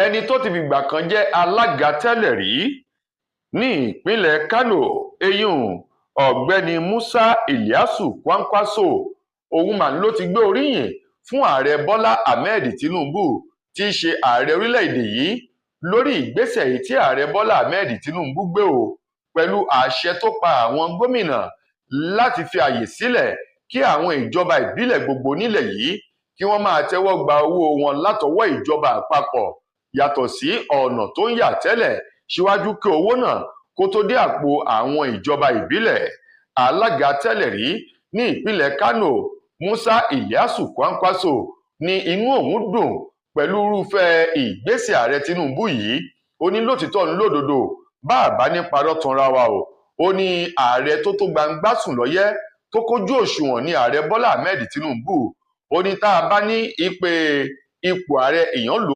ẹni tó ti fìgbà kan jẹ́ alága tẹ́lẹ̀ rí ní ìpínlẹ̀ Kánò eyín ọ̀gbẹ́ni Musa Ilyasu Kwankwaso òun mà ló ti gbé oríyìn fún ààrẹ Bọ́lá Ahmed Tinubu tí í ṣe ààrẹ orílẹ̀-èdè yìí lórí ìgbésẹ̀ èyí tí ààrẹ Bọ́lá Ahmed Tinubu gbé o pẹ̀lú àṣẹ tó pa àwọn gómìnà láti fi àyè sílẹ̀ kí àwọn ìjọba ìbílẹ̀ gbogbo nílẹ̀ yìí kí wọ́n máa tẹ́wọ́ gba owó wọn látọwọ́ ìjọba àpapọ̀ yàtọ̀ sí ọ̀nà tó ń yà tẹ́lẹ̀ síwájú kí owó náà kó tó dé àpò àwọn ìjọba ìbílẹ̀. Alága tẹ́lẹ̀ rí ní ìpínlẹ̀ Kánò Musa Ilyasu Kwankwaso ní inú òun dùn pẹ̀lú irúfẹ́ ìgbésẹ̀ ààrẹ Tinubu yìí. Ó ní lótìtọ́ ní lódodo bá a bá ní parọ́ tanra wa o. Ó ní ààrẹ tó gbangba sùn lọ́yẹ́ tó kójú òṣùwọ̀n ní ààrẹ Bọ́lá Ahmed Tinubu. Ó ní tá a bá ní ipò ààrẹ èèyàn lò